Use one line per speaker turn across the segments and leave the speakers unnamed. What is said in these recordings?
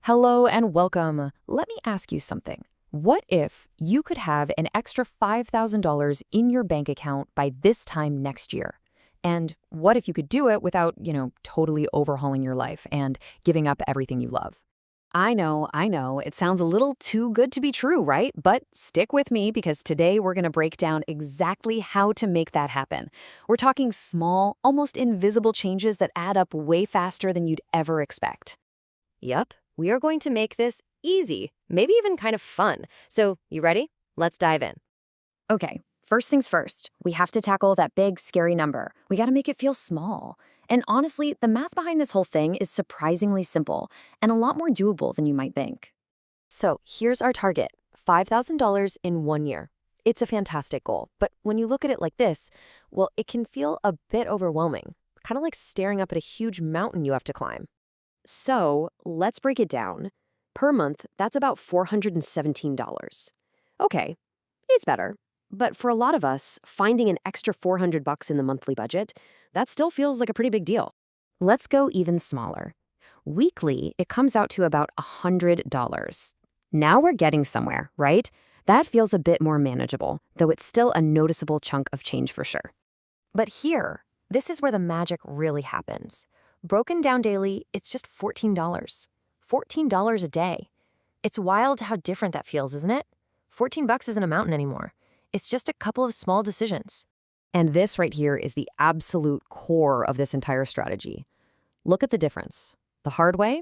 Hello and welcome. Let me ask you something. What if you could have an extra $5,000 in your bank account by this time next year? And what if you could do it without, totally overhauling your life and giving up everything you love? I know, it sounds a little too good to be true, right? But stick with me because today we're going to break down exactly how to make that happen. We're talking small, almost invisible changes that add up way faster than you'd ever expect.
Yup, we are going to make this easy, maybe even kind of fun. So, you ready? Let's dive in.
Okay, first things first, we have to tackle that big, scary number. We got to make it feel small. And honestly, the math behind this whole thing is surprisingly simple and a lot more doable than you might think.
So, here's our target, $5,000 in 1 year. It's a fantastic goal, but when you look at it like this, well, it can feel a bit overwhelming, kind of like staring up at a huge mountain you have to climb. So, let's break it down. Per month, that's about $417. Okay, it's better. But for a lot of us, finding an extra $400 in the monthly budget, that still feels like a pretty big deal.
Let's go even smaller. Weekly, it comes out to about $100. Now we're getting somewhere, right? That feels a bit more manageable, though it's still a noticeable chunk of change for sure. But here, this is where the magic really happens. Broken down daily, it's just $14. $14 a day. It's wild how different that feels, isn't it? $14 isn't a mountain anymore. It's just a couple of small decisions. And this right here is the absolute core of this entire strategy. Look at the difference. The hard way?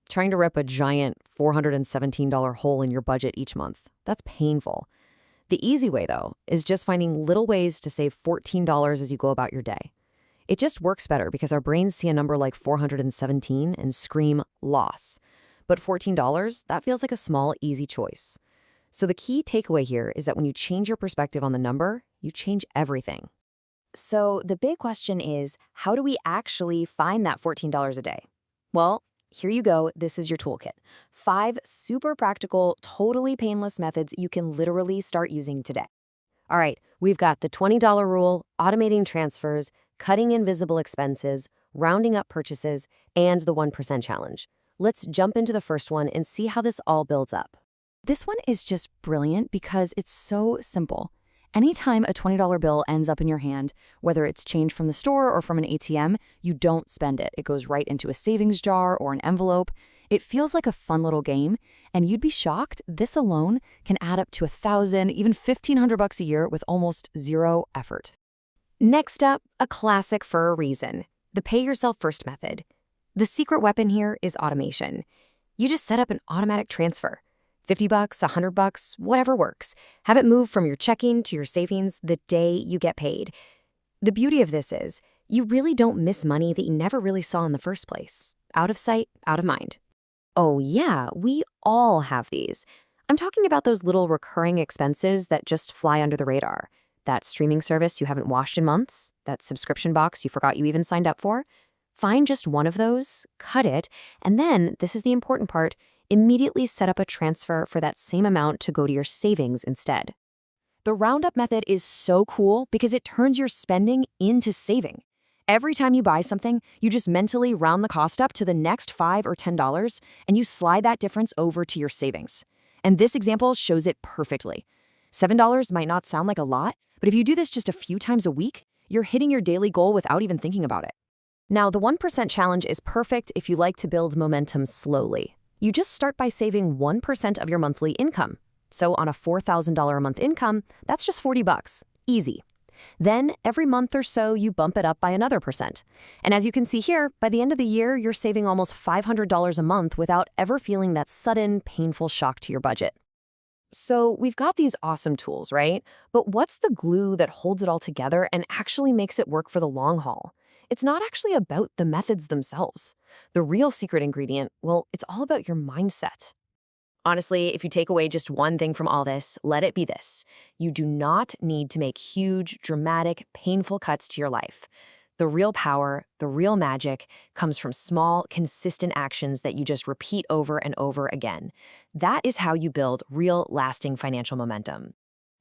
Trying to rip a giant $417 hole in your budget each month. That's painful. The easy way, though, is just finding little ways to save $14 as you go about your day. It just works better because our brains see a number like 417 and scream loss. But $14, that feels like a small, easy choice. So the key takeaway here is that when you change your perspective on the number, you change everything. So the big question is, how do we actually find that $14 a day? Well, here you go. This is your toolkit. 5 super practical, totally painless methods you can literally start using today. All right, we've got the $20 rule, automating transfers, cutting invisible expenses, rounding up purchases, and the 1% challenge. Let's jump into the first one and see how this all builds up. This one is just brilliant because it's so simple. Anytime a $20 bill ends up in your hand, whether it's change from the store or from an ATM, you don't spend it. It goes right into a savings jar or an envelope. It feels like a fun little game, and you'd be shocked this alone can add up to $1,000, even $1,500 a year with almost zero effort. Next up, a classic for a reason, the pay yourself first method. The secret weapon here is automation. You just set up an automatic transfer. $50, $100, whatever works. Have it move from your checking to your savings the day you get paid. The beauty of this is you really don't miss money that you never really saw in the first place. Out of sight, out of mind. Oh yeah, we all have these. I'm talking about those little recurring expenses that just fly under the radar. That streaming service you haven't watched in months, that subscription box you forgot you even signed up for. Find just one of those, cut it, and then, this is the important part, immediately set up a transfer for that same amount to go to your savings instead. The roundup method is so cool because it turns your spending into saving. Every time you buy something, you just mentally round the cost up to the next $5 or $10, and you slide that difference over to your savings. And this example shows it perfectly. $7 might not sound like a lot, but if you do this just a few times a week, you're hitting your daily goal without even thinking about it. Now, the 1% challenge is perfect if you like to build momentum slowly. You just start by saving 1% of your monthly income. So on a $4,000 a month income, that's just $40. Easy. Then every month or so, you bump it up by another percent. And as you can see here, by the end of the year, you're saving almost $500 a month without ever feeling that sudden, painful shock to your budget. So we've got these awesome tools, right? But what's the glue that holds it all together and actually makes it work for the long haul? It's not actually about the methods themselves. The real secret ingredient, well, it's all about your mindset. Honestly, if you take away just one thing from all this, let it be this. You do not need to make huge, dramatic, painful cuts to your life. The real power, the real magic, comes from small, consistent actions that you just repeat over and over again. That is how you build real, lasting financial momentum.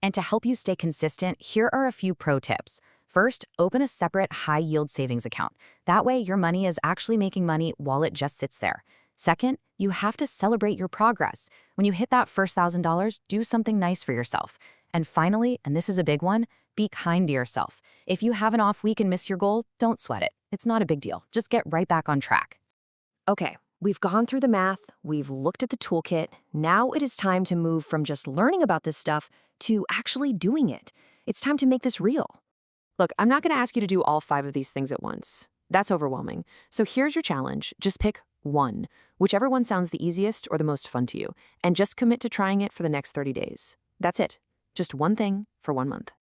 And to help you stay consistent, here are a few pro tips. First, open a separate high-yield savings account. That way, your money is actually making money while it just sits there. Second, you have to celebrate your progress. When you hit that first $1,000, do something nice for yourself. And finally, and this is a big one, be kind to yourself. If you have an off week and miss your goal, don't sweat it. It's not a big deal. Just get right back on track.
Okay, we've gone through the math, we've looked at the toolkit. Now it is time to move from just learning about this stuff to actually doing it. It's time to make this real.
Look, I'm not going to ask you to do all 5 of these things at once. That's overwhelming. So here's your challenge. Just pick one, whichever one sounds the easiest or the most fun to you, and just commit to trying it for the next 30 days. That's it. Just one thing for 1 month.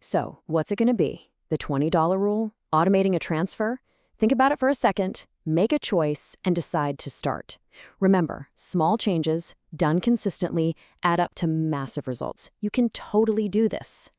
So, what's it going to be? The $20 rule? Automating a transfer? Think about it for a second, make a choice, and decide to start. Remember, small changes, done consistently, add up to massive results. You can totally do this.